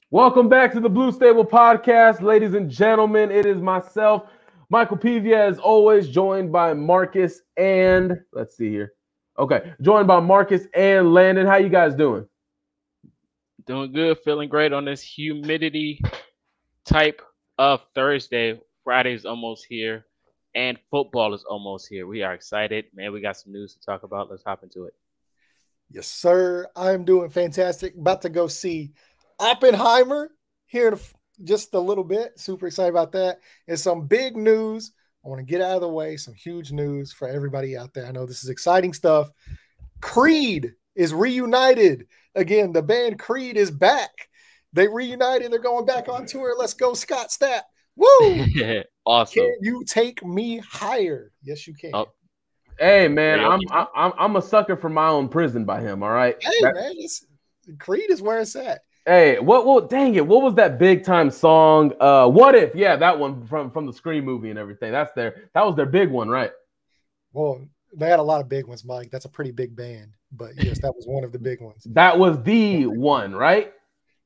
Welcome back to the Blue Stable Podcast, ladies and gentlemen. It is myself, Michael Pevia, as always, joined by Marcus and let's see here. Okay, joined by Marcus and Landon. How you guys doing? Doing good, feeling great on this humidity type of Thursday. Friday's almost here, and football is almost here. We are excited, man. We got some news to talk about. Let's hop into it. Yes, sir. I'm doing fantastic. About to go see Oppenheimer here in just a little bit. Super excited about that. And some big news. I want to get out of the way. Some huge news for everybody out there. I know this is exciting stuff. Creed is reunited again. The band Creed is back. They reunited. They're going back on tour. Let's go, Scott Stapp. Woo! Awesome. Can you take me higher? Yes, you can. Oh. Hey man, I'm a sucker for My Own Prison by him. All right. Hey man, Creed is where it's at. Hey, dang it, what was that big time song? What If? Yeah, that one from the Scream movie and everything. That was their big one, right? Well, they had a lot of big ones, Mike. That's a pretty big band. But yes, that was one of the big ones. That was the one, right?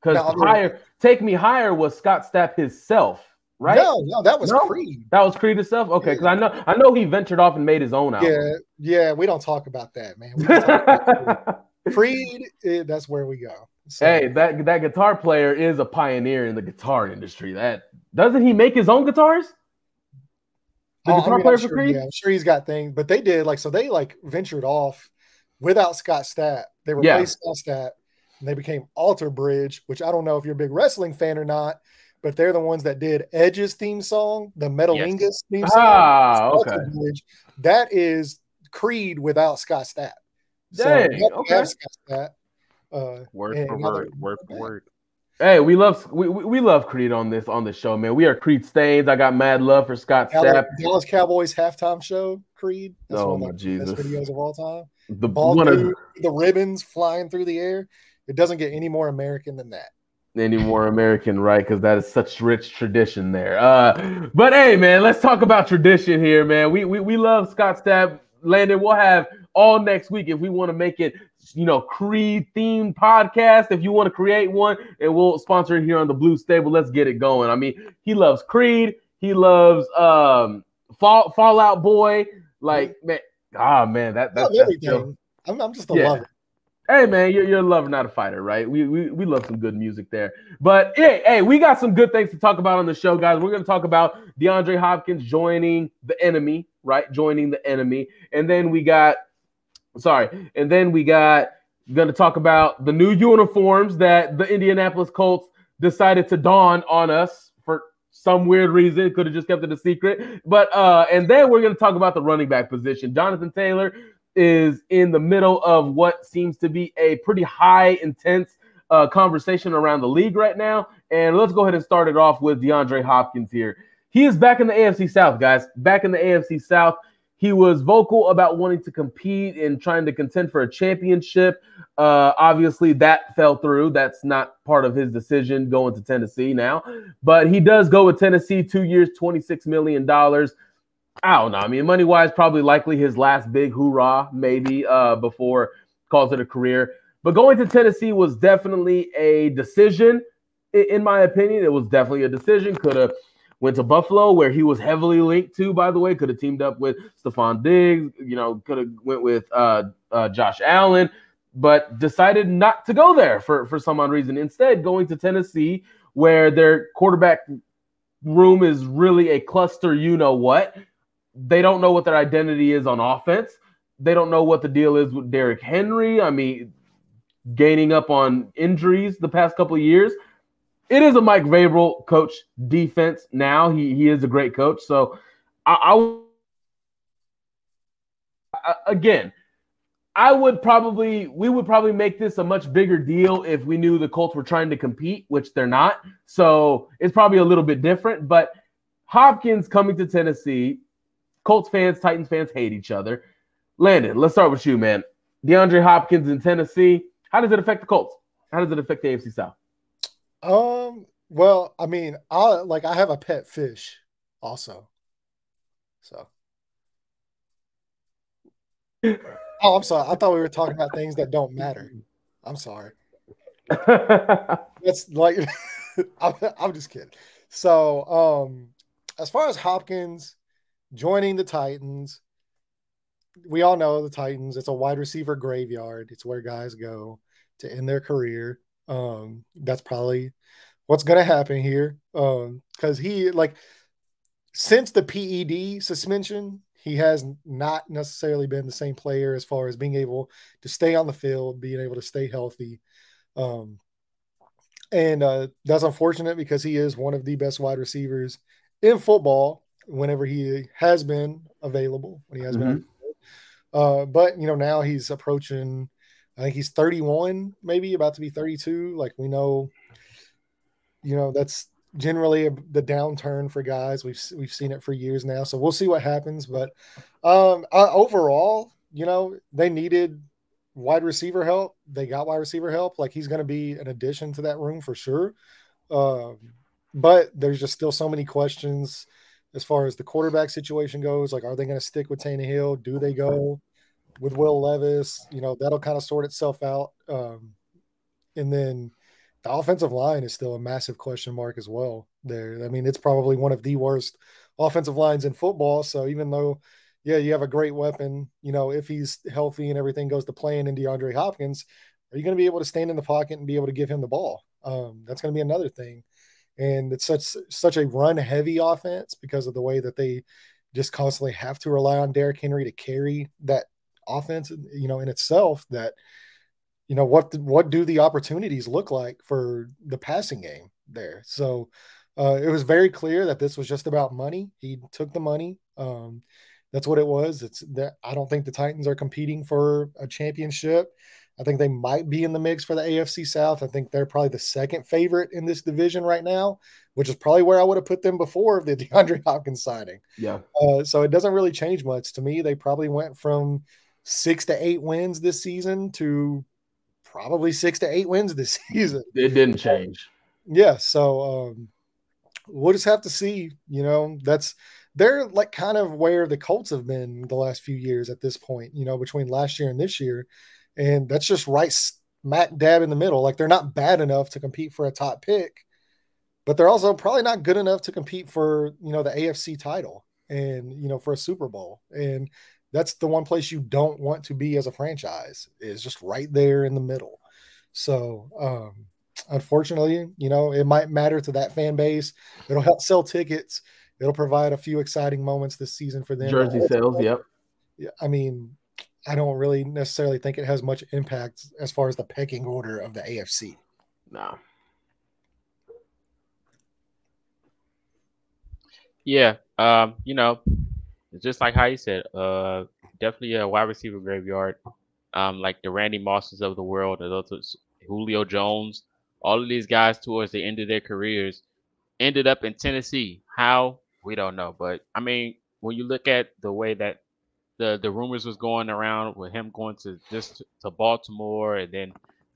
Because Take Me Higher was Scott Stapp himself, right? No, that was Creed. That was Creed itself? Okay, because I know he ventured off and made his own album. Yeah, we don't talk about that, man. We talk about Creed, that's where we go. So, hey, that guitar player is a pioneer in the guitar industry. That doesn't he make his own guitars? The guitar player for Creed? Yeah, I'm sure he's got things, but they ventured off without Scott Stapp. They replaced Scott Stapp and they became Alter Bridge, which I don't know if you're a big wrestling fan or not, but they're the ones that did Edge's theme song, the Metalingus theme song. Okay. Bridge. That is Creed without Scott Stapp. Dang, okay. Have Scott Stapp. Word for word. Hey, we love Creed on this show, man. We are Creed stains. I got mad love for Scott Stapp. Dallas Cowboys halftime show, Creed. That's one of the best videos of all time. The ribbons flying through the air. It doesn't get any more American than that. Any more American, right? Because that is such rich tradition there. But hey, man, let's talk about tradition here, man. We love Scott Stapp. Landon, we'll have all next week if we want to make it, Creed themed podcast. If you want to create one, and we'll sponsor it here on the Blue Stable. Let's get it going. I mean, he loves Creed. He loves Fall Out Boy. Like, man, that's everything. I'm just a lover. Hey man, you're a lover, not a fighter, right? We love some good music there. But hey, we got some good things to talk about on the show, guys. We're going to talk about DeAndre Hopkins joining the enemy, right? Joining the enemy. And then we got going to talk about the new uniforms that the Indianapolis Colts decided to don on us for some weird reason. Could have just kept it a secret. But and then we're going to talk about the running back position. Jonathan Taylor is in the middle of what seems to be a pretty high, intense conversation around the league right now. And let's go ahead and start it off with DeAndre Hopkins here. He is back in the AFC South, guys. Back in the AFC South. He was vocal about wanting to compete and trying to contend for a championship. Obviously, that fell through. That's not part of his decision going to Tennessee now. But he does go with Tennessee, 2 years, $26 million. I don't know. I mean, money-wise, probably likely his last big hoorah, maybe, before calls it a career. But going to Tennessee was definitely a decision, in my opinion. It was definitely a decision. Could have went to Buffalo, where he was heavily linked to, by the way. Could have teamed up with Stephon Diggs. Could have went with Josh Allen, but decided not to go there for some odd reason. Instead, going to Tennessee, where their quarterback room is really a cluster you-know-what. They don't know what their identity is on offense. They don't know what the deal is with Derrick Henry. I mean, gaining up on injuries the past couple of years. It is a Mike Vrabel coach defense now. He is a great coach. So, we would probably make this a much bigger deal if we knew the Colts were trying to compete, which they're not. So it's probably a little bit different. But Hopkins coming to Tennessee, Colts fans, Titans fans hate each other. Landon, let's start with you, man. DeAndre Hopkins in Tennessee, how does it affect the Colts? How does it affect the AFC South? Well, I mean, I have a pet fish also. So. Oh, I'm sorry. I thought we were talking about things that don't matter. I'm sorry. That's like, I'm just kidding. So, as far as Hopkins joining the Titans, we all know the Titans. It's a wide receiver graveyard. It's where guys go to end their career. That's probably what's going to happen here. Because he like since the PED suspension, he has not necessarily been the same player as far as being able to stay on the field, being able to stay healthy. Um, and that's unfortunate because he is one of the best wide receivers in football whenever he has been available, when he has been Mhm. but now he's approaching. I think he's 31, maybe about to be 32. Like we know, that's generally the downturn for guys. We've seen it for years now, so we'll see what happens. But overall, they needed wide receiver help. They got wide receiver help. Like he's going to be an addition to that room for sure. Um, but there's just still so many questions as far as the quarterback situation goes. Like, are they going to stick with Tannehill? Do they go with Will Levis? That'll kind of sort itself out. And then the offensive line is still a massive question mark as well. There, I mean, it's probably one of the worst offensive lines in football. So even though, yeah, you have a great weapon, if he's healthy and everything goes to plan in DeAndre Hopkins, are you going to be able to stand in the pocket and be able to give him the ball? That's going to be another thing. And it's such a run heavy offense because of the way that they just constantly have to rely on Derrick Henry to carry that offense, in itself. That what do the opportunities look like for the passing game there? So it was very clear that this was just about money. He took the money. That's what it was. It's that I don't think the Titans are competing for a championship. I think they might be in the mix for the AFC South. I think they're probably the second favorite in this division right now, which is probably where I would have put them before the DeAndre Hopkins signing. Yeah. So it doesn't really change much to me. They probably went from 6 to 8 wins this season to probably 6 to 8 wins this season. It didn't change. Yeah. So we'll just have to see. They're like kind of where the Colts have been the last few years at this point, between last year and this year. And that's just right smack dab in the middle. Like they're not bad enough to compete for a top pick, but they're also probably not good enough to compete for, the AFC title and, for a Super Bowl. And that's the one place you don't want to be as a franchise, is just right there in the middle. So, unfortunately, it might matter to that fan base. It'll help sell tickets. It'll provide a few exciting moments this season for them. Jersey sales, yep. I mean, I don't really necessarily think it has much impact as far as the pecking order of the AFC. No. Yeah. It's just like how you said, definitely a wide receiver graveyard. Like the Randy Mosses of the world, or those Julio Jones, all of these guys towards the end of their careers ended up in Tennessee. How? We don't know. But I mean, when you look at the way that the rumors was going around with him going to Baltimore, and then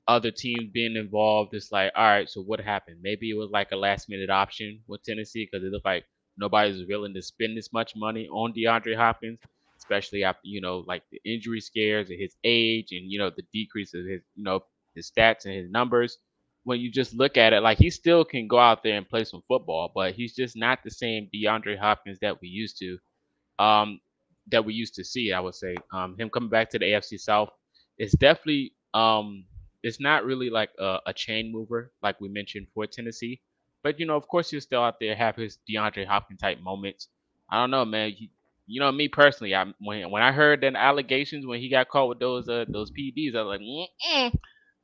other teams being involved, it's like, all right, so what happened? Maybe it was like a last minute option with Tennessee because it looked like nobody was willing to spend this much money on DeAndre Hopkins, especially after like the injury scares and his age, and the decrease of his his stats and his numbers. When you just look at it, like he still can go out there and play some football, but he's just not the same DeAndre Hopkins that we used to. Um, that we used to see, I would say. Him coming back to the AFC South is definitely it's not really like a chain mover like we mentioned for Tennessee, but of course he'll still out there have his DeAndre Hopkins type moments. I don't know, man. Me personally, when I heard the allegations when he got caught with those PEDs, I was like,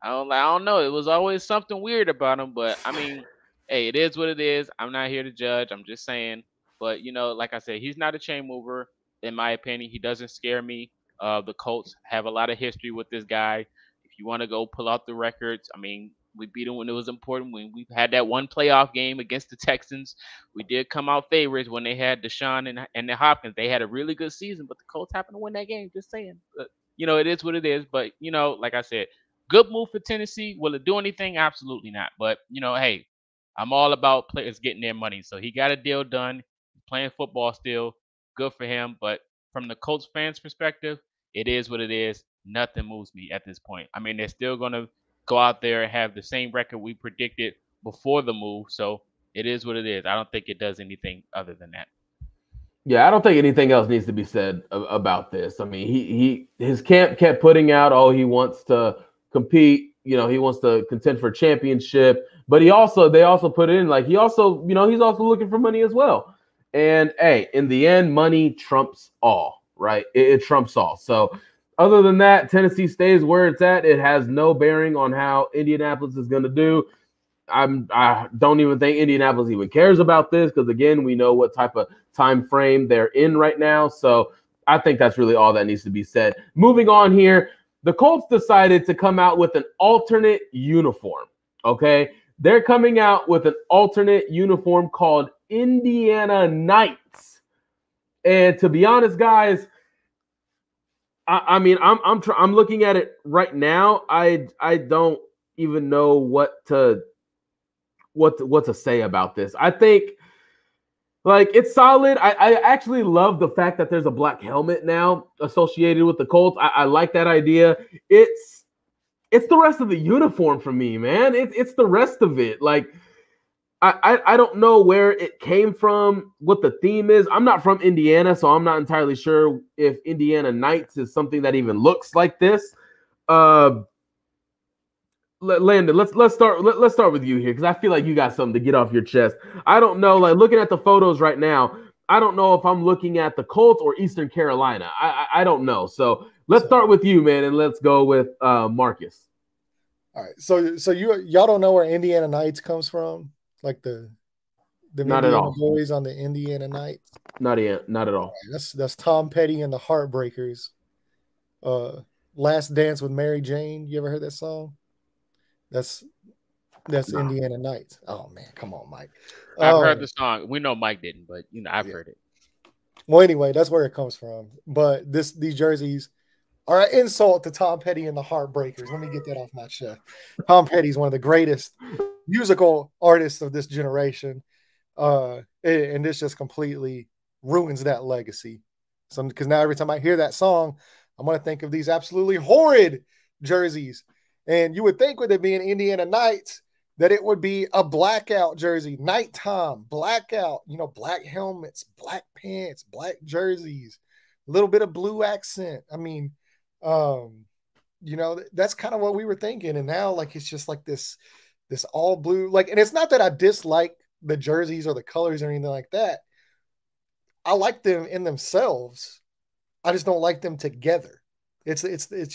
I don't know. It was always something weird about him, but I mean, hey, it is what it is. I'm not here to judge. I'm just saying. But like I said, he's not a chain mover in my opinion. He doesn't scare me. The Colts have a lot of history with this guy. If you want to go pull out the records, I mean, we beat him when it was important. When we had that one playoff game against the Texans, we did come out favorites when they had Deshaun and the Hopkins. They had a really good season, but the Colts happened to win that game. Just saying. But, it is what it is. But like I said, good move for Tennessee. Will it do anything? Absolutely not. But hey, I'm all about players getting their money. So he got a deal done. He's playing football still. Good for him. But from the Colts fans' perspective, it is what it is. Nothing moves me at this point. I mean, they're still gonna go out there and have the same record we predicted before the move. So it is what it is. I don't think it does anything other than that. Yeah, I don't think anything else needs to be said about this. I mean, his camp kept putting out, oh, he wants to compete. You know, he wants to contend for a championship. But they also put in like he also, he's also looking for money as well. And hey, in the end, money trumps all, right? It trumps all. So other than that, Tennessee stays where it's at. It has no bearing on how Indianapolis is going to do. I don't even think Indianapolis even cares about this because again, we know what type of time frame they're in right now. So I think that's really all that needs to be said. Moving on here, the Colts decided to come out with an alternate uniform. Okay, they're coming out with an alternate uniform called Indiana Knights. And to be honest, guys, I mean, I'm looking at it right now. I don't even know what to say about this. I think like it's solid. I actually love the fact that there's a black helmet now associated with the Colts. I like that idea. It's the rest of the uniform for me, man. It's the rest of it. Like I don't know where it came from, what the theme is. I'm not from Indiana, so I'm not entirely sure if Indiana Knights is something that even looks like this. Landon, let's start with you here because I feel like you got something to get off your chest. I don't know, like looking at the photos right now, I don't know if I'm looking at the Colts or Eastern Carolina. I don't know. So let's start with you, man, and let's go with Marcus. All right. So y'all don't know where Indiana Knights comes from, like the not Indiana at all. Boys on the Indiana Knights. Not at all. That's Tom Petty and the Heartbreakers. Last Dance with Mary Jane. You ever heard that song? That's Indiana Knights. Oh man, come on, Mike. I've heard the song. We know Mike didn't, but I've heard it. Well, anyway, that's where it comes from. But these jerseys are an insult to Tom Petty and the Heartbreakers. Let me get that off my chest. Tom Petty's one of the greatest musical artists of this generation, and this just completely ruins that legacy. So because now every time I hear that song, I'm going to think of these absolutely horrid jerseys. And you would think with it being Indiana Knights that it would be a blackout jersey, nighttime, blackout, black helmets, black pants, black jerseys, a little bit of blue accent. I mean, that's kind of what we were thinking. And now like it's just like this all blue, like, and it's not that I dislike the jerseys or the colors or anything like that. I like them in themselves. I just don't like them together. It's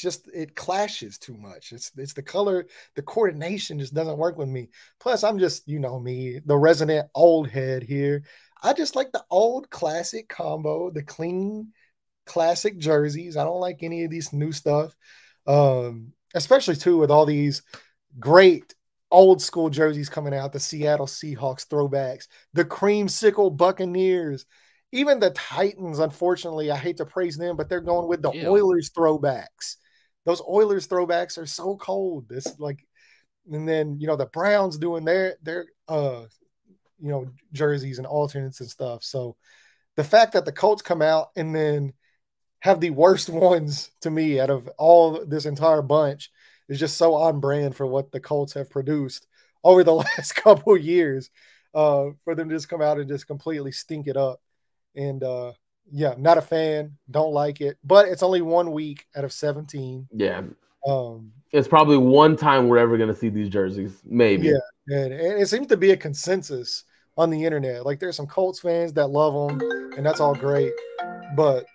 just it clashes too much. It's the color, the coordination just doesn't work with me. Plus, I'm just me, the resident old head here. I just like the old classic combo, the clean classic jerseys. I don't like any of these new stuff, especially too with all these great old school jerseys coming out. The Seattle Seahawks throwbacks, the creamsicle Buccaneers. Even the Titans, unfortunately, I hate to praise them, but they're going with the Oilers throwbacks. Those Oilers throwbacks are so cold. It's like, and then the Browns doing their jerseys and alternates and stuff. So the fact that the Colts come out and then have the worst ones to me out of all this entire bunch is just so on brand for what the Colts have produced over the last couple of years. For them to just come out and just completely stink it up. And not a fan, don't like it, but it's only 1 week out of 17. Yeah. It's probably one time we're ever going to see these jerseys, maybe. Yeah. And it seems to be a consensus on the internet. Like there's some Colts fans that love them, and that's all great. But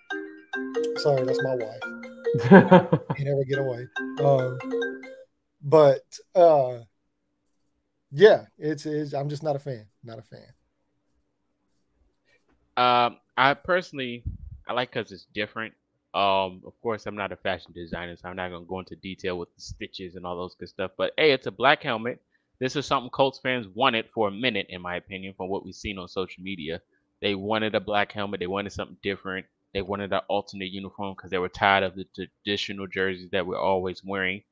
sorry, that's my wife. Can't ever get away. It's I'm just not a fan. Not a fan. I personally, I like because it's different. Of course, I'm not a fashion designer, so I'm not gonna go into detail with the stitches and all those good stuff. But hey, it's a black helmet. This is something Colts fans wanted for a minute, in my opinion, from what we've seen on social media. They wanted a black helmet. They wanted something different. They wanted an alternate uniform because they were tired of the traditional jerseys that we're always wearing.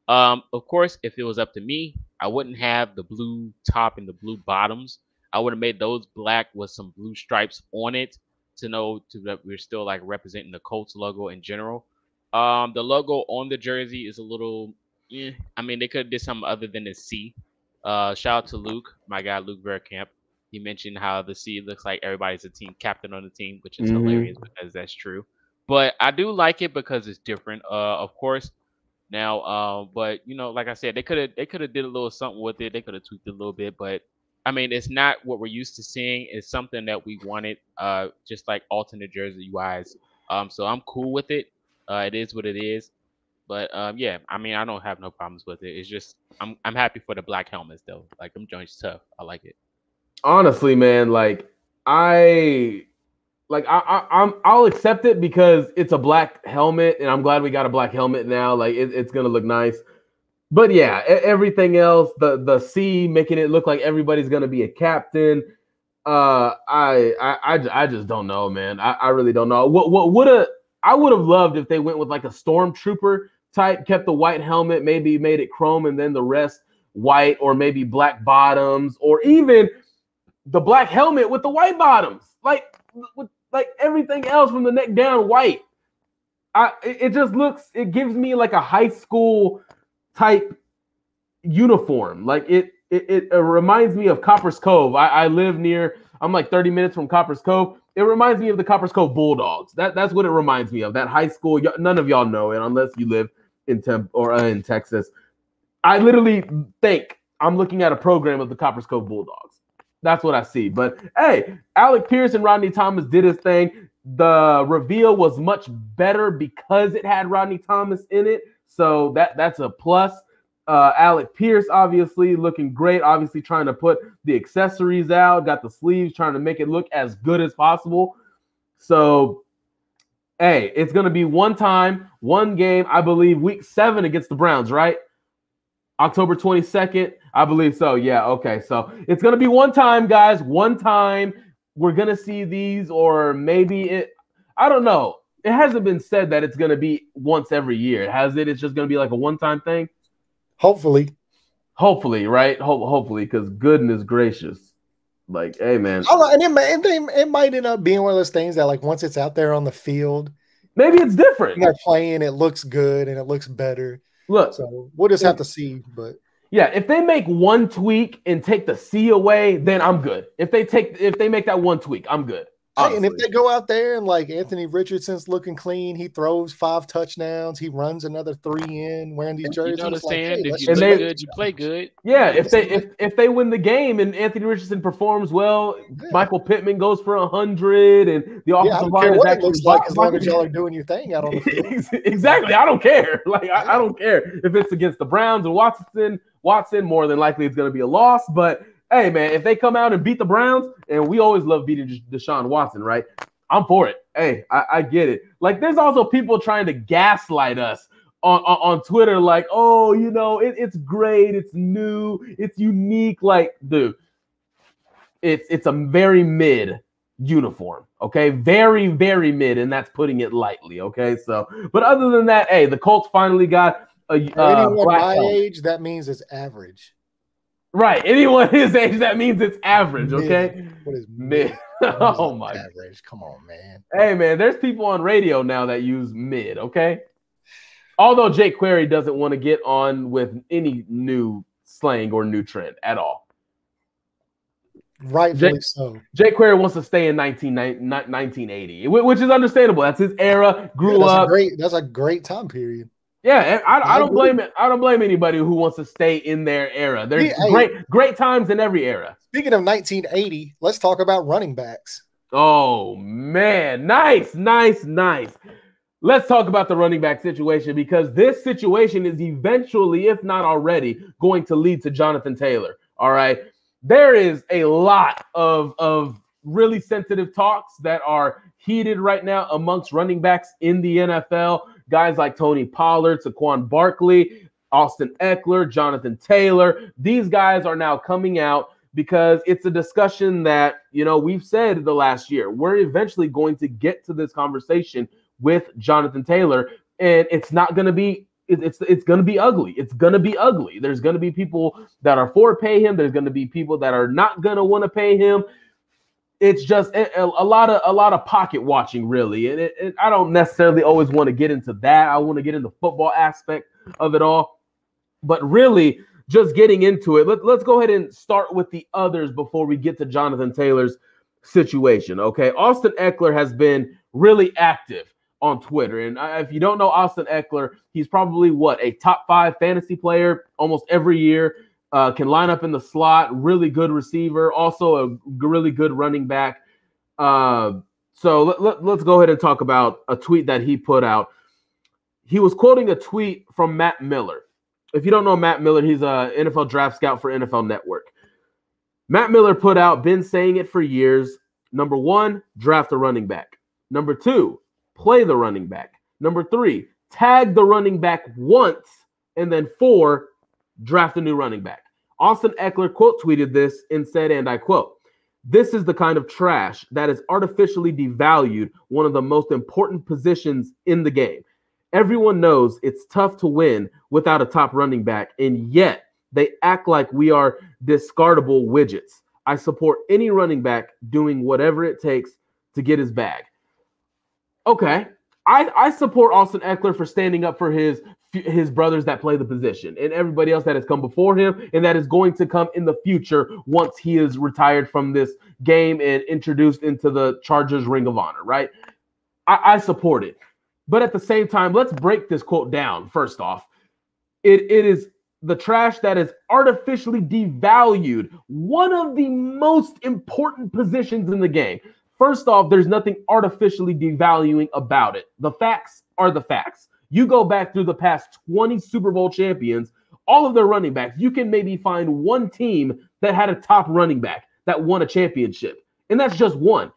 Of course, if it was up to me, I wouldn't have the blue top and the blue bottoms. I would have made those black with some blue stripes on it to know that we're still like representing the Colts logo in general. The logo on the jersey is a little, Yeah, I mean, they could have did something other than the C. Shout out to Luke, my guy Luke Verkamp. He mentioned how the C looks like everybody's a team captain on the team, which is hilarious because that's true. But I do like it because it's different. Of course. Now, but like I said, they could have did a little something with it. They could have tweaked it a little bit, but I mean, it's not what we're used to seeing. It's something that we wanted. Just like alternate jersey wise. So I'm cool with it. It is what it is. But yeah, I mean, I don't have no problems with it. It's just I'm happy for the black helmets though. Like them joints tough. I like it. Honestly, man, I'll accept it because it's a black helmet, and I'm glad we got a black helmet now. Like it's gonna look nice. But yeah, everything else, the C making it look like everybody's gonna be a captain. I just don't know, man. I really don't know. I would have loved if they went with like a stormtrooper type, kept the white helmet, maybe made it chrome, and then the rest white, or maybe black bottoms, or even the black helmet with the white bottoms, like everything else from the neck down white. It just looks, it gives me like a high school type uniform. Like it reminds me of Copper's Cove. I live near, I'm like 30 minutes from Copper's Cove. It reminds me of the Copper's Cove Bulldogs. That's what it reminds me of. That high school. None of y'all know it unless you live in in Texas. I literally think I'm looking at a program of the Copper's Cove Bulldogs. That's what I see. But hey, Alec Pierce and Rodney Thomas did his thing. The reveal was much better because it had Rodney Thomas in it. So that's a plus. Alec Pierce obviously looking great. Obviously trying to put the accessories out. Got the sleeves, trying to make it look as good as possible. So hey, it's going to be one time, one game, I believe, week 7 against the Browns, right? October 22nd, I believe so. Yeah, okay. So it's going to be one time, guys. One time. We're going to see these, or maybe I don't know. It hasn't been said that it's going to be once every year, has it? It's just going to be like a one-time thing? Hopefully, right? Hopefully, because goodness gracious. Like, hey, man. And it might end up being one of those things that, like, once it's out there on the field, maybe it's different. They're playing, it looks good and it looks better. Look, so we'll just have to see. But yeah, if they make one tweak and take the C away, then I'm good. If they make that one tweak, I'm good. Hey, and if they go out there and like Anthony Richardson's looking clean, he throws 5 touchdowns, he runs another 3 in wearing these jerseys. You know what I'm saying? Hey, if you play good, you play good. Yeah, if they win the game and Anthony Richardson performs well, Michael Pittman goes for 100, and the offensive line is actually looks like, as long as y'all are doing your thing out on the field. Exactly, I don't care. Like I don't care if it's against the Browns or Watson. More than likely, it's going to be a loss, but. Hey, man, if they come out and beat the Browns, and we always love beating Deshaun Watson, right? I'm for it. Hey, I get it. Like, there's also people trying to gaslight us on Twitter, like, oh, it's great, it's new, it's unique. Like, dude, it's a very mid uniform, okay? Very, very mid, and that's putting it lightly, okay? So, but other than that, hey, the Colts finally got anyone my age, that means it's average. Right. Anyone his age, that means it's average, okay? What is mid? Oh, my. Average. Come on, man. Hey, man, there's people on radio now that use mid, okay? Although Jake Query doesn't want to get on with any new slang or new trend at all. Rightfully so. Jake Query wants to stay in 1980, which is understandable. That's his era, grew up. That's a great time period. Yeah, I don't blame it. I don't blame anybody who wants to stay in their era. There's great times in every era. Speaking of 1980, let's talk about running backs. Oh man, nice. Let's talk about the running back situation, because this situation is eventually, if not already, going to lead to Jonathan Taylor. All right, there is a lot of really sensitive talks that are heated right now amongst running backs in the NFL. Guys like Tony Pollard, Saquon Barkley, Austin Eckler, Jonathan Taylor. These guys are now coming out because it's a discussion that, we've said the last year. We're eventually going to get to this conversation with Jonathan Taylor, and it's not going to be it's going to be ugly. It's going to be ugly. There's going to be people that are for pay him. There's going to be people that are not going to want to pay him. It's just a lot of pocket watching, really. And I don't necessarily always want to get into that. I want to get into the football aspect of it all. But really, just getting into it, let's go ahead and start with the others before we get to Jonathan Taylor's situation, okay? Austin Eckler has been really active on Twitter. And if you don't know Austin Eckler, he's probably, a top 5 fantasy player almost every year, can line up in the slot, really good receiver, also a really good running back. So let's go ahead and talk about a tweet that he put out. He was quoting a tweet from Matt Miller. If you don't know Matt Miller, he's an NFL draft scout for NFL Network. Matt Miller put out, been saying it for years. Number 1, draft a running back. Number 2, play the running back. Number 3, tag the running back once. And then 4, draft a new running back. Austin Eckler quote tweeted this and said, and I quote, "This is the kind of trash that has artificially devalued one of the most important positions in the game. Everyone knows it's tough to win without a top running back, and yet they act like we are discardable widgets. I support any running back doing whatever it takes to get his bag." Okay, I support Austin Eckler for standing up for his brothers that play the position and everybody else that has come before him and that is going to come in the future once he is retired from this game and introduced into the Chargers Ring of Honor, right? I support it. But at the same time, let's break this quote down. First off, it is the trash that has artificially devalued one of the most important positions in the game. First off, there's nothing artificially devaluing about it. The facts are the facts. You go back through the past 20 Super Bowl champions, all of their running backs, you can maybe find one team that had a top running back that won a championship. And that's just one.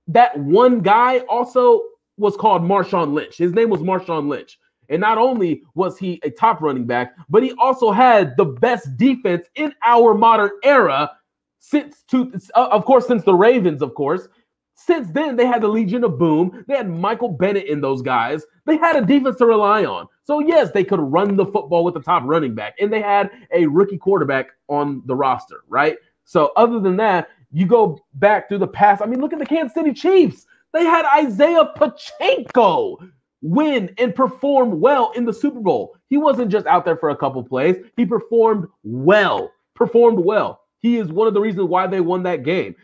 That one guy also was called Marshawn Lynch. His name was Marshawn Lynch. And not only was he a top running back, but he also had the best defense in our modern era since the Ravens, of course. Since then, they had the Legion of Boom. They had Michael Bennett in those guys. They had a defense to rely on. So, yes, they could run the football with the top running back. And they had a rookie quarterback on the roster, right? So, other than that, you go back through the past. I mean, look at the Kansas City Chiefs. They had Isaiah Pacheco win and perform well in the Super Bowl. He wasn't just out there for a couple plays. He performed well. He is one of the reasons why they won that game.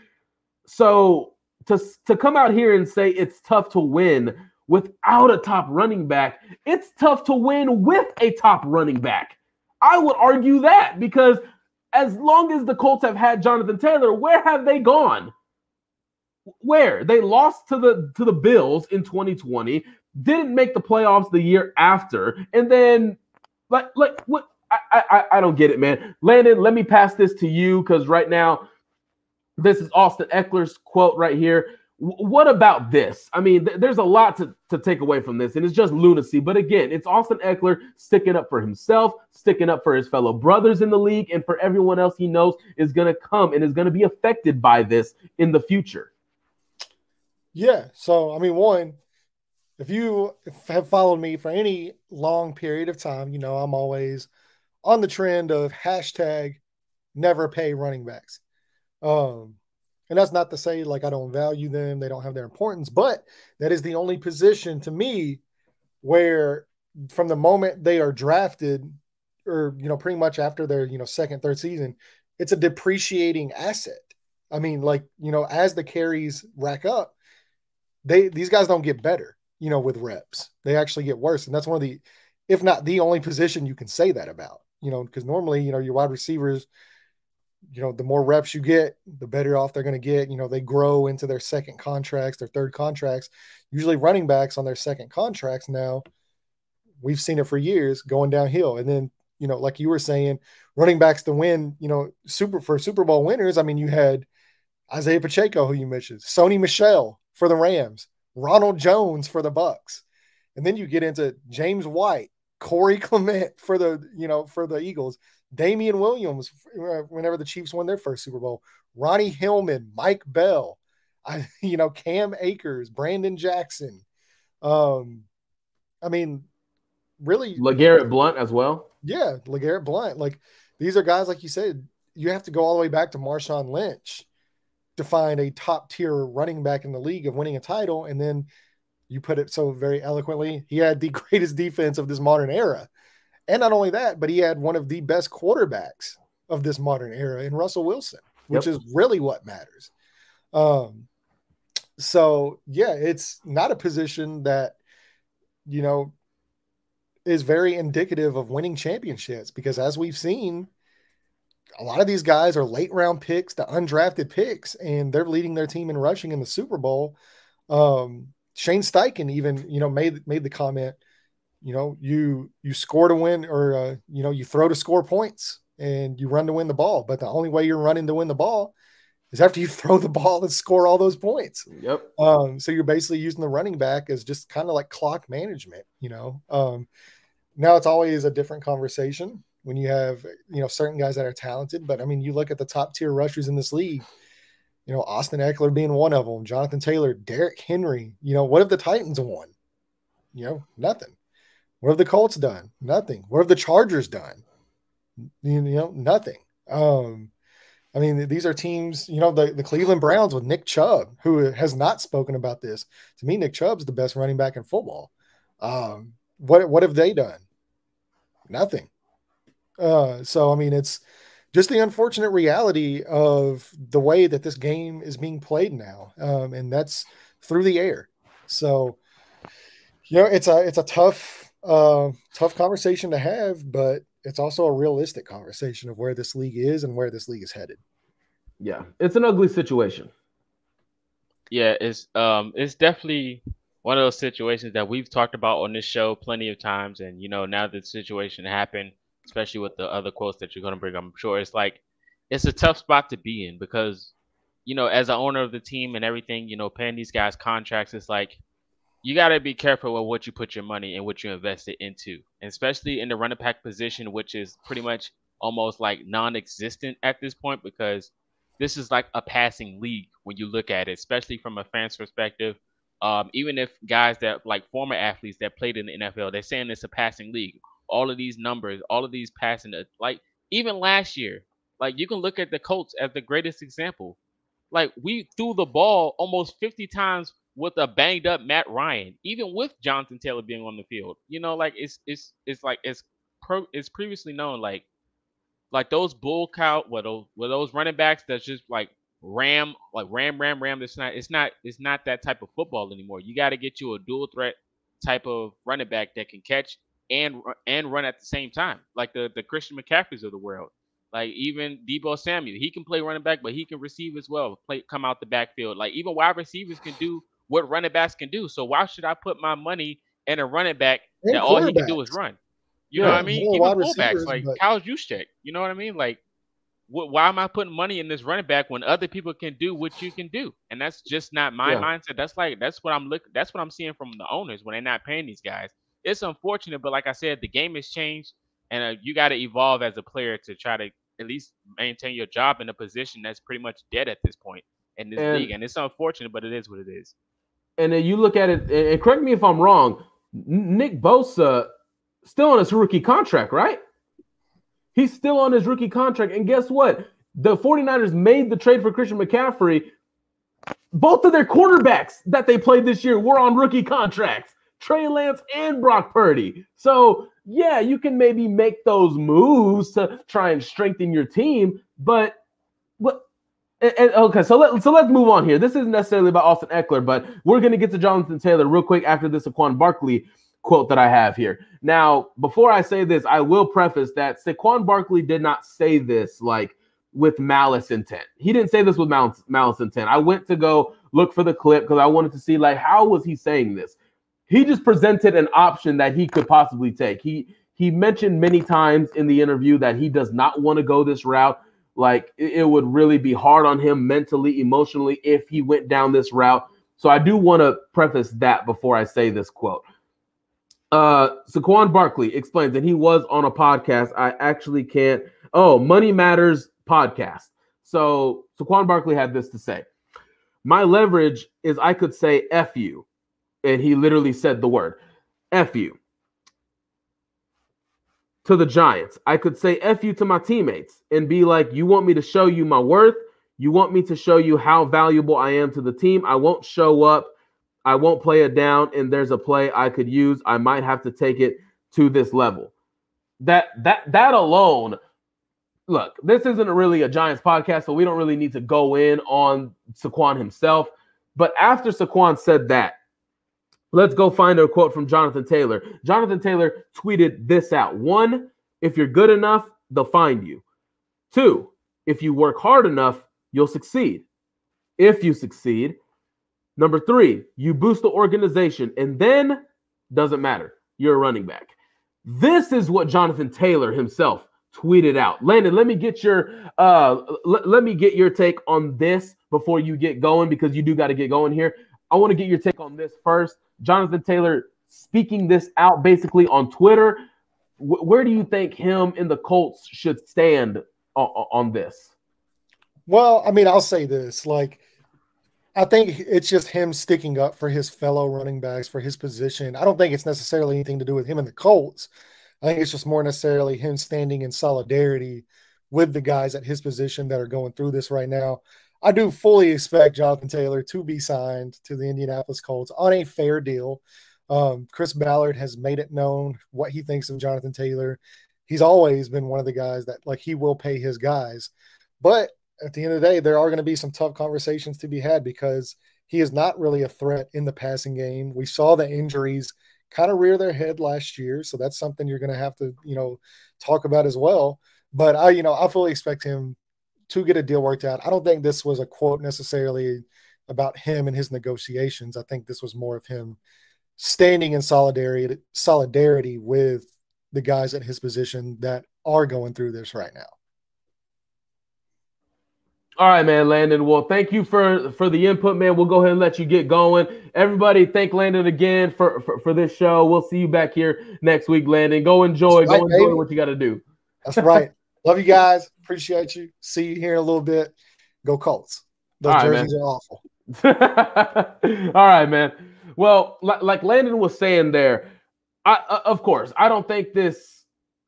So to come out here and say it's tough to win without a top running back, it's tough to win with a top running back. I would argue that because as long as the Colts have had Jonathan Taylor, where have they gone? Where? They lost to the Bills in 2020, didn't make the playoffs the year after, and then like what? I don't get it, man. Landon, let me pass this to you because right now this is Austin Eckler's quote right here. What about this? I mean, there's a lot to take away from this, and it's just lunacy. But again, it's Austin Eckler sticking up for himself, sticking up for his fellow brothers in the league, and for everyone else he knows is going to come and is going to be affected by this in the future. Yeah. So, I mean, one, if you have followed me for any long period of time, you know I'm always on the trend of hashtag never pay running backs. And that's not to say like I don't value them, they don't have their importance, but that is the only position to me where from the moment they are drafted or, you know, pretty much after their, you know, second, third season, it's a depreciating asset. I mean, like, you know, as the carries rack up, these guys don't get better, you know, with reps. They actually get worse. And that's one of the, if not the only position you can say that about, you know, because normally, you know, your wide receivers, you know, the more reps you get, the better off they're going to get. You know, they grow into their second contracts, their third contracts. Usually running backs on their second contracts now, we've seen it for years going downhill. And then, you know, like you were saying, running backs to win, you know, Super Bowl winners. I mean, you had Isaiah Pacheco, who you mentioned, Sony Michel for the Rams, Ronald Jones for the Bucks. And then you get into James White, Corey Clement for the, you know, for the Eagles, Damian Williams whenever the Chiefs won their first Super Bowl, Ronnie Hillman, Mike Bell, you know, Cam Akers, Brandon Jackson. I mean, really, LeGarrette Blount as well. Yeah, LeGarrette Blount. Like, these are guys, like you said, you have to go all the way back to Marshawn Lynch to find a top tier running back in the league of winning a title. And then you put it so very eloquently, he had the greatest defense of this modern era. And not only that, but he had one of the best quarterbacks of this modern era in Russell Wilson, which is really what matters. So yeah, it's not a position that, you know, is very indicative of winning championships, because as we've seen, a lot of these guys are late round picks, the undrafted picks, and they're leading their team in rushing in the Super Bowl. Shane Steichen even, you know, made the comment, you know, you score to win, or, you know, you throw to score points and you run to win the ball. But the only way you're running to win the ball is after you throw the ball and score all those points. Yep. So you're basically using the running back as just kind of like clock management, you know. Now it's always a different conversation when you have, you know, certain guys that are talented. But I mean, you look at the top tier rushers in this league, you know, Austin Eckler being one of them, Jonathan Taylor, Derrick Henry. You know, what have the Titans won? You know, nothing. What have the Colts done? Nothing. What have the Chargers done? You know, nothing. I mean, these are teams, you know, the Cleveland Browns with Nick Chubb, who has not spoken about this. To me, Nick Chubb's the best running back in football. What have they done? Nothing. So, I mean, it's just the unfortunate reality of the way that this game is being played now. And that's through the air. So, you know, it's a tough conversation to have, but it's also a realistic conversation of where this league is and where this league is headed. Yeah, it's an ugly situation. Yeah, it's definitely one of those situations that we've talked about on this show plenty of times. And, you know, now that the situation happened, especially with the other quotes that you're going to bring, I'm sure it's like, it's a tough spot to be in because, you know, as an owner of the team and everything, you know, paying these guys contracts, it's like, you got to be careful with what you put your money and what you invest it into, and especially in the running back position, which is pretty much almost like non-existent at this point, because this is like a passing league when you look at it, especially from a fan's perspective. Even if guys that like former athletes that played in the NFL, they're saying it's a passing league. All of these numbers, all of these passing, like even last year, like you can look at the Colts as the greatest example. Like we threw the ball almost 50 times with a banged up Matt Ryan, even with Jonathan Taylor being on the field. You know, like it's like it's previously known, like those bull cow, what those running backs that's just like ram. It's not that type of football anymore. You got to get you a dual threat type of running back that can catch and run at the same time, like the Christian McCaffreys of the world. Like even Deebo Samuel, he can play running back, but he can receive as well. Come out the backfield. Like even wide receivers can do what running backs can do. So why should I put my money in a running back that all he can do is run? You know what I mean? Even fullbacks like Kyle Juszczyk. You know what I mean? Like, why am I putting money in this running back when other people can do what you can do? And that's just not my mindset. That's what I'm seeing from the owners when they're not paying these guys. It's unfortunate, but like I said, the game has changed, and you got to evolve as a player to try to at least maintain your job in a position that's pretty much dead at this point in this league. And it's unfortunate, but it is what it is. And then you look at it, and correct me if I'm wrong, Nick Bosa still on his rookie contract, right? He's still on his rookie contract. And guess what? The 49ers made the trade for Christian McCaffrey. Both of their quarterbacks that they played this year were on rookie contracts, Trey Lance and Brock Purdy. So, yeah, you can maybe make those moves to try and strengthen your team. But okay, so let's move on here. This isn't necessarily about Austin Eckler, but we're going to get to Jonathan Taylor real quick after this Saquon Barkley quote that I have here. Now, before I say this, I will preface that Saquon Barkley did not say this like with malice intent. He didn't say this with malice intent. I went to go look for the clip because I wanted to see like how was he saying this. He just presented an option that he could possibly take. He mentioned many times in the interview that he does not want to go this route. Like it would really be hard on him mentally, emotionally if he went down this route. So I do want to preface that before I say this quote. Saquon Barkley explains that he was on a podcast. I actually can't. Oh, Money Matters podcast. So Saquon Barkley had this to say. My leverage is I could say F you. And he literally said the word F you to the Giants. I could say F you to my teammates and be like, you want me to show you my worth? You want me to show you how valuable I am to the team? I won't show up. I won't play it down, and there's a play I could use. I might have to take it to this level. that alone. Look, this isn't really a Giants podcast, so we don't really need to go in on Saquon himself. But after Saquon said that, let's go find a quote from Jonathan Taylor. Jonathan Taylor tweeted this out. 1, if you're good enough, they'll find you. 2, if you work hard enough, you'll succeed. If you succeed. Number 3, you boost the organization, and then doesn't matter. You're a running back. This is what Jonathan Taylor himself tweeted out. Landon, let me get your take on this before you get going, because you do got to get going here. I want to get your take on this first. Jonathan Taylor speaking this out basically on Twitter. Where do you think him and the Colts should stand on this? Well, I mean, I'll say this. Like, I think it's just him sticking up for his fellow running backs, for his position. I don't think it's necessarily anything to do with him and the Colts. I think it's just more necessarily him standing in solidarity with the guys at his position that are going through this right now. I do fully expect Jonathan Taylor to be signed to the Indianapolis Colts on a fair deal. Chris Ballard has made it known what he thinks of Jonathan Taylor. He's always been one of the guys that, like, he will pay his guys. But at the end of the day, there are going to be some tough conversations to be had because he is not really a threat in the passing game. We saw the injuries kind of rear their head last year, so that's something you're going to have to, talk about as well. But I fully expect him to get a deal worked out. I don't think this was a quote necessarily about him and his negotiations. I think this was more of him standing in solidarity with the guys at his position that are going through this right now. All right, man, Landon. Well, thank you for the input, man. We'll go ahead and let you get going. Everybody, thank Landon again for this show. We'll see you back here next week, Landon. Go enjoy what you got to do. That's right. Love you guys. Appreciate you. See you here in a little bit. Go Colts. Those jerseys are awful. All right, man. Well, like Landon was saying there, of course, I don't think this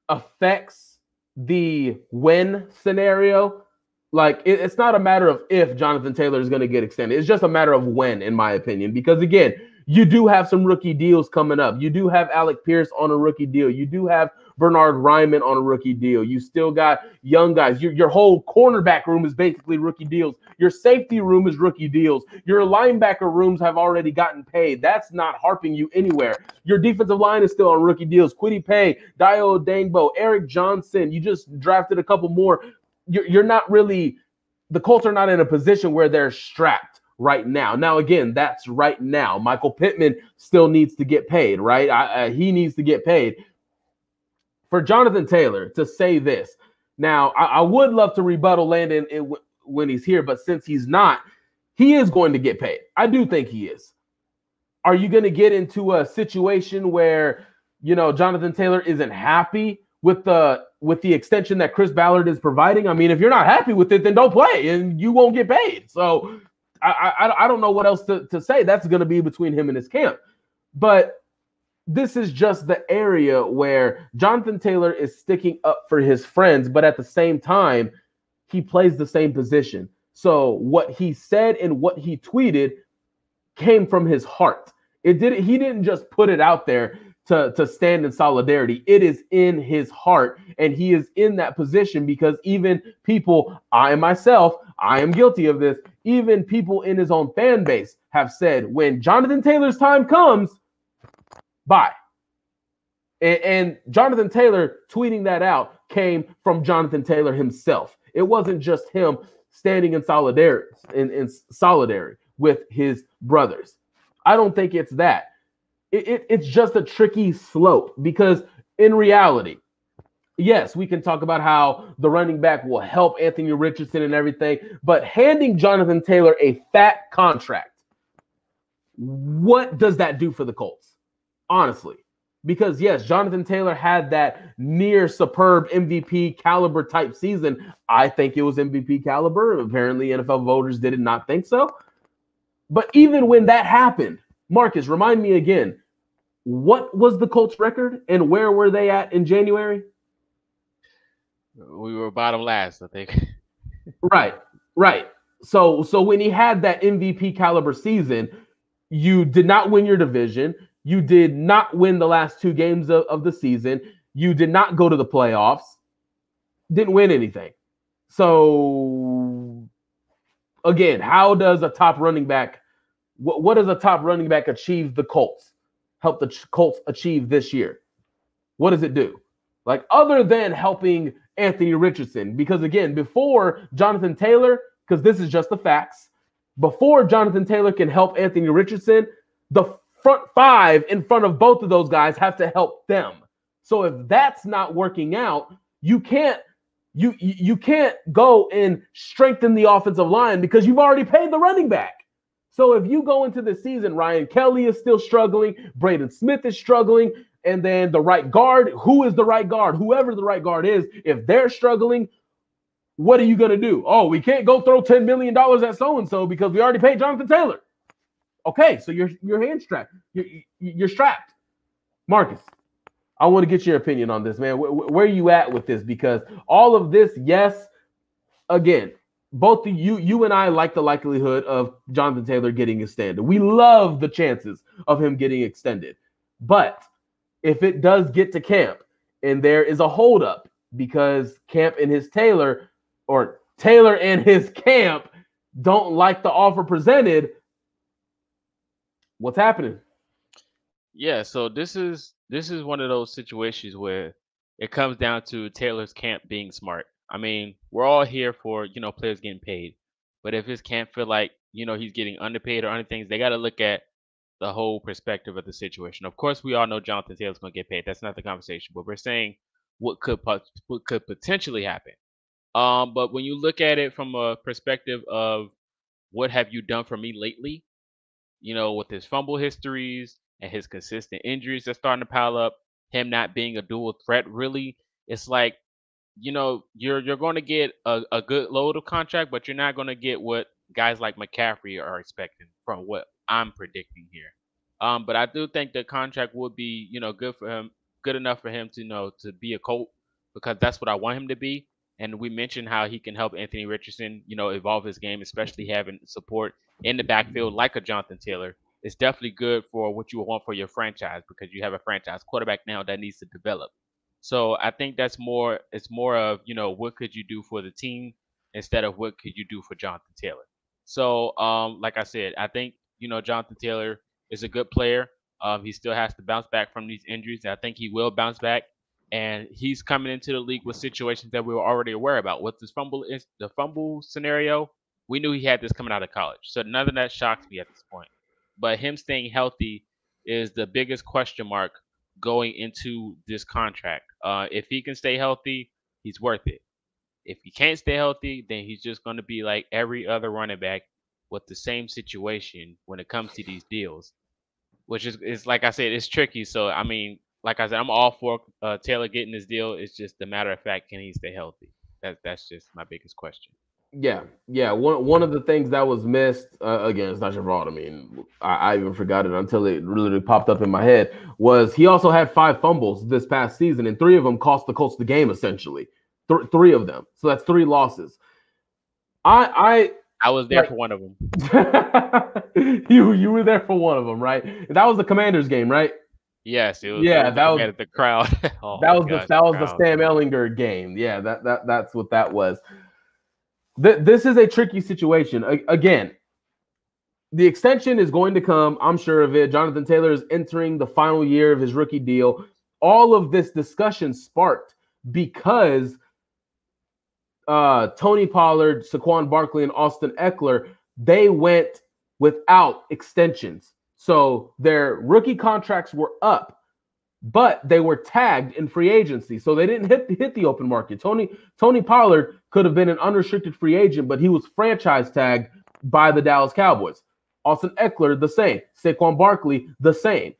affects the win scenario. Like, it's not a matter of if Jonathan Taylor is going to get extended. It's just a matter of when, in my opinion, because, again, you do have some rookie deals coming up. You do have Alec Pierce on a rookie deal. You do have Bernard Ryman on a rookie deal. You still got young guys. Your whole cornerback room is basically rookie deals. Your safety room is rookie deals. Your linebacker rooms have already gotten paid. That's not harping you anywhere. Your defensive line is still on rookie deals. Kwity Paye, Dio Dangbo, Eric Johnson. You just drafted a couple more. You're not really – the Colts are not in a position where they're strapped right now. Now, again, that's right now. Michael Pittman still needs to get paid, right? He needs to get paid. For Jonathan Taylor to say this, now, I would love to rebuttal Landon when he's here, but since he's not, he is going to get paid. I do think he is. Are you going to get into a situation where, Jonathan Taylor isn't happy with the extension that Chris Ballard is providing? I mean, if you're not happy with it, then don't play and you won't get paid. So I don't know what else to say. That's going to be between him and his camp. But this is just the area where Jonathan Taylor is sticking up for his friends, but at the same time, he plays the same position. So what he said and what he tweeted came from his heart. He didn't just put it out there to stand in solidarity. It is in his heart, and he is in that position because even people, I myself, I am guilty of this, even people in his own fan base have said, when Jonathan Taylor's time comes, bye. And Jonathan Taylor tweeting that out came from Jonathan Taylor himself. It wasn't just him standing in solidarity with his brothers. I don't think it's that. It's just a tricky slope because in reality, yes, we can talk about how the running back will help Anthony Richardson and everything, but handing Jonathan Taylor a fat contract, what does that do for the Colts? Honestly, because yes, Jonathan Taylor had that near superb MVP caliber type season. I think it was MVP caliber. Apparently, NFL voters did not think so. But even when that happened, Marcus, remind me again, what was the Colts record and where were they at in January? We were bottom last, I think. Right. So when he had that MVP caliber season, you did not win your division. You did not win the last two games of the season. You did not go to the playoffs. Didn't win anything. So, again, how does a top running back, what does a top running back achieve the Colts? Help the Colts achieve this year? What does it do? Like, other than helping Anthony Richardson, because again, before Jonathan Taylor, because this is just the facts, before Jonathan Taylor can help Anthony Richardson, the front five in front of both of those guys have to help them. So if that's not working out, you can't go and strengthen the offensive line because you've already paid the running back. So if you go into the season, Ryan Kelly is still struggling, Braden Smith is struggling, and then the right guard, who is the right guard? Whoever the right guard is, if they're struggling, what are you going to do? Oh, we can't go throw $10 million at so-and-so because we already paid Jonathan Taylor. Okay, so you're hand strapped. You're strapped. Marcus, I want to get your opinion on this, man. Where are you at with this? Because all of this, yes, again, both you and I like the likelihood of Jonathan Taylor getting extended. We love the chances of him getting extended. But if it does get to camp and there is a holdup because Camp and his Taylor, or Taylor and his camp, don't like the offer presented, what's happening? Yeah, so this is one of those situations where it comes down to Taylor's camp being smart. I mean, we're all here for, players getting paid. But if his camp feel like, he's getting underpaid or other things, they got to look at the whole perspective of the situation. Of course, we all know Jonathan Taylor's going to get paid. That's not the conversation. But we're saying what could potentially happen. But when you look at it from a perspective of what have you done for me lately, with his fumble histories and his consistent injuries that's starting to pile up, him not being a dual threat, really, it's like, you're going to get a good load of contract, but you're not going to get what guys like McCaffrey are expecting from what I'm predicting here. But I do think the contract would be, good for him, good enough for him to, to be a Colt, because that's what I want him to be. And we mentioned how he can help Anthony Richardson, evolve his game, especially having support in the backfield like a Jonathan Taylor. It's definitely good for what you want for your franchise, because you have a franchise quarterback now that needs to develop. So I think it's more of, what could you do for the team instead of what could you do for Jonathan Taylor. So like I said, I think, Jonathan Taylor is a good player. He still has to bounce back from these injuries. I think he will bounce back. And he's coming into the league with situations that we were already aware about. With this the fumble scenario, we knew he had this coming out of college. So none of that shocks me at this point. But him staying healthy is the biggest question mark going into this contract. If he can stay healthy, he's worth it. If he can't stay healthy, then he's just going to be like every other running back with the same situation when it comes to these deals, which is like I said, it's tricky. So, I mean, like I said, I'm all for Taylor getting this deal. It's just a matter of fact, can he stay healthy? That's just my biggest question. Yeah. One of the things that was missed, again, it's not your fault. I mean, I even forgot it until it really popped up in my head, was he also had 5 fumbles this past season, and 3 of them cost the Colts the game, essentially. 3 of them. So that's 3 losses. I was there for one of them. You were there for one of them, right? That was the Commanders game, right? Yes, it was. Yeah, that was the crowd. that was the Sam Ehlinger game. Yeah, that's what that was. This is a tricky situation. Again, the extension is going to come. I'm sure of it. Jonathan Taylor is entering the final year of his rookie deal. All of this discussion sparked because Tony Pollard, Saquon Barkley, and Austin Eckler, they went without extensions. So their rookie contracts were up, but they were tagged in free agency. So they didn't hit the open market. Tony Pollard could have been an unrestricted free agent, but he was franchise tagged by the Dallas Cowboys. Austin Eckler, the same. Saquon Barkley, the same.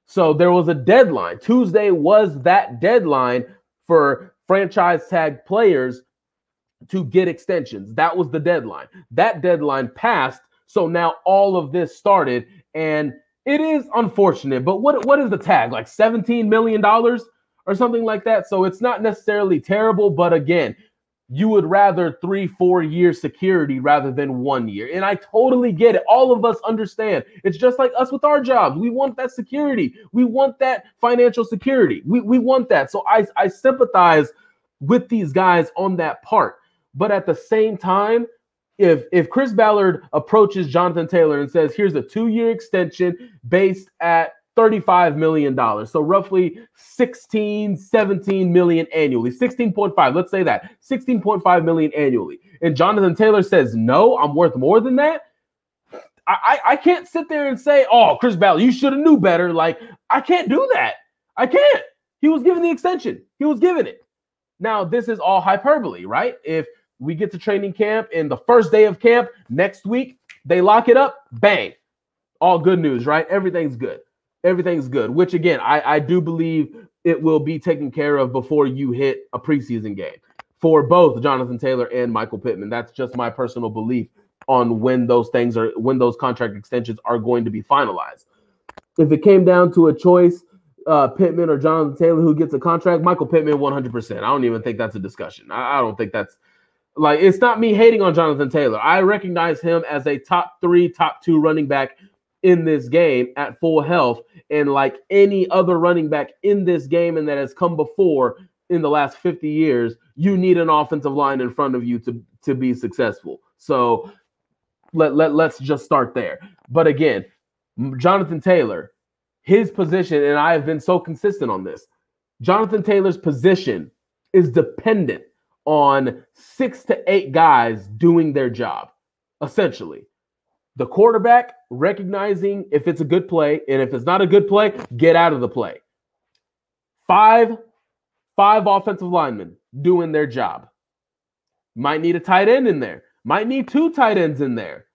So there was a deadline. Tuesday was that deadline for franchise tagged players to get extensions. That was the deadline. That deadline passed. So now all of this started, and it is unfortunate. But what is the tag? Like $17 million or something like that. So it's not necessarily terrible. But again, you would rather 3-4 year security rather than 1 year. And I totally get it. All of us understand. It's just like us with our jobs. We want that security. We want that financial security. We want that. So I sympathize with these guys on that part. But at the same time, if Chris Ballard approaches Jonathan Taylor and says, here's a 2-year extension based at $35 million. So roughly 16, 17 million annually, 16.5. Let's say that 16.5 million annually. And Jonathan Taylor says, no, I'm worth more than that. I can't sit there and say, oh, Chris Ballard, you should have knew better. Like, I can't do that. I can't. He was given the extension. He was given it. Now, this is all hyperbole, right? If we get to training camp and the first day of camp next week, they lock it up, bang. All good news, right? Everything's good. Everything's good, which again, I do believe it will be taken care of before you hit a preseason game for both Jonathan Taylor and Michael Pittman. That's just my personal belief on when those contract extensions are going to be finalized. If it came down to a choice, Pittman or Jonathan Taylor, who gets a contract, Michael Pittman 100%. I don't even think that's a discussion. I don't think that's like, it's not me hating on Jonathan Taylor. I recognize him as a top 3, top 2 running back in this game at full health. And like any other running back in this game and that has come before in the last 50 years, you need an offensive line in front of you to be successful. So let's just start there. But again, Jonathan Taylor, his position, and I have been so consistent on this, Jonathan Taylor's position is dependent on 6 to 8 guys doing their job, essentially. The quarterback recognizing if it's a good play, and if it's not a good play, get out of the play. 5 offensive linemen doing their job. Might need a tight end in there. Might need 2 tight ends in there.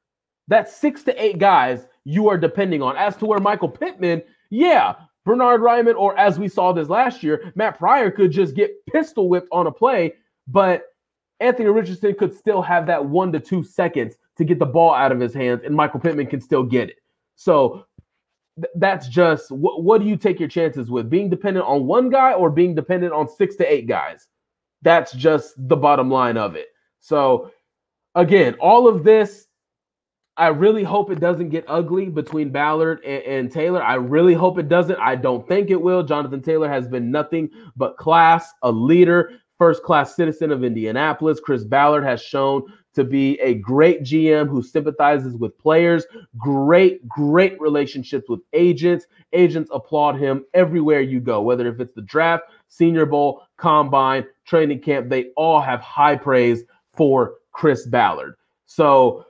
That's 6 to 8 guys you are depending on. As to where Michael Pittman, yeah, Bernard Ryman, or as we saw this last year, Matt Pryor could just get pistol whipped on a play, but Anthony Richardson could still have that 1 to 2 seconds to get the ball out of his hands, and Michael Pittman can still get it. So that's just, what do you take your chances with? Being dependent on one guy or being dependent on 6 to 8 guys? That's just the bottom line of it. So again, all of this, I really hope it doesn't get ugly between Ballard and Taylor. I really hope it doesn't. I don't think it will. Jonathan Taylor has been nothing but class, a leader, first-class citizen of Indianapolis. Chris Ballard has shown to be a great GM who sympathizes with players, great relationships with agents. Agents applaud him everywhere you go, whether if it's the draft, Senior Bowl, Combine, training camp, they all have high praise for Chris Ballard. So,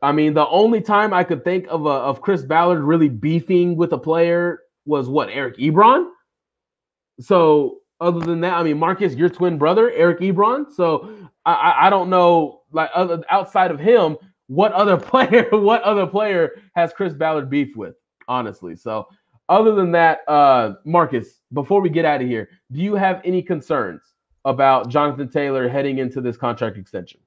I mean, the only time I could think of Chris Ballard really beefing with a player was what, Eric Ebron? So other than that, I mean, Marcus, your twin brother, Eric Ebron. So I don't know, like outside of him, what other player has Chris Ballard beef with, honestly. So other than that, Marcus, before we get out of here, do you have any concerns about Jonathan Taylor heading into this contract extension?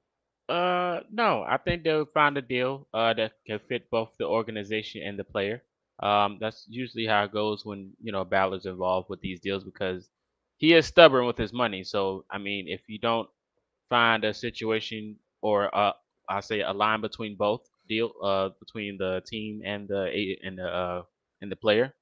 No, I think they'll find a deal that can fit both the organization and the player. That's usually how it goes when, Ballard's involved with these deals, because he is stubborn with his money. So, I mean, if you don't find a situation or I say a line between both between the team and the player,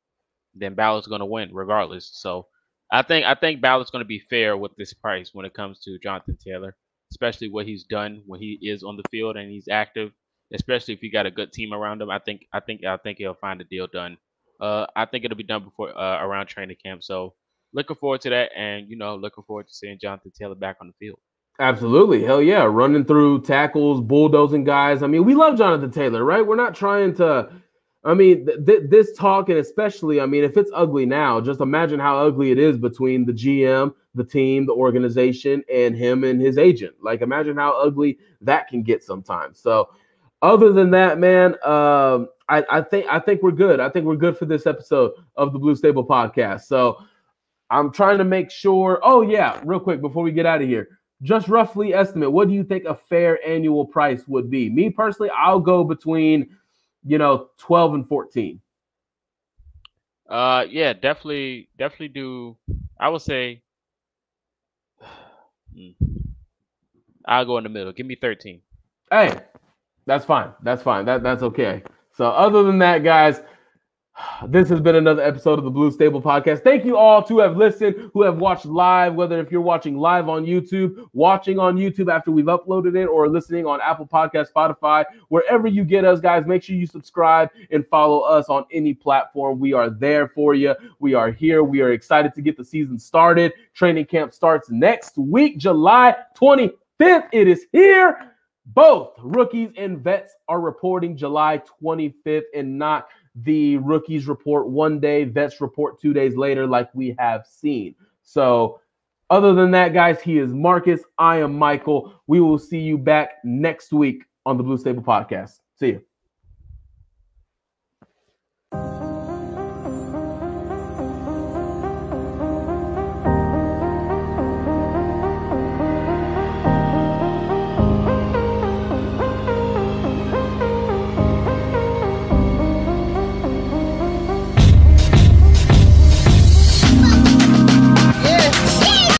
then Ballard's going to win regardless. So, I think Ballard's going to be fair with this price when it comes to Jonathan Taylor, especially what he's done when he is on the field and he's active. Especially if you got a good team around him, I think he'll find a deal done. I think it'll be done before around training camp. So looking forward to that, and looking forward to seeing Jonathan Taylor back on the field. Absolutely. Hell yeah. Running through tackles, bulldozing guys. I mean, we love Jonathan Taylor, right? We're not trying to, I mean, this talk, and especially, I mean, if it's ugly now, just imagine how ugly it is between the GM, the team, the organization, and him and his agent. Like, imagine how ugly that can get sometimes. So other than that, man, I think we're good. I think we're good for this episode of the Blue Stable podcast. So I'm trying to make sure. Oh, yeah, real quick before we get out of here. Just roughly estimate, what do you think a fair annual price would be? Me personally, I'll go between 12 and 14. Yeah, definitely do. I would say I'll go in the middle. Give me 13. Hey, that's fine. That's fine. That's okay. So other than that, guys, this has been another episode of the Blue Stable Podcast. Thank you all who have listened, who have watched live, whether if you're watching live on YouTube, watching on YouTube after we've uploaded it, or listening on Apple Podcasts, Spotify, wherever you get us, guys, make sure you subscribe and follow us on any platform. We are there for you. We are here. We are excited to get the season started. Training camp starts next week, July 25th. It is here. Both rookies and vets are reporting July 25th and not the rookies report one day, vets report 2 days later, like we have seen. So other than that, guys, he is Marcus. I am Michael. We will see you back next week on the Blue Stable Podcast. See you.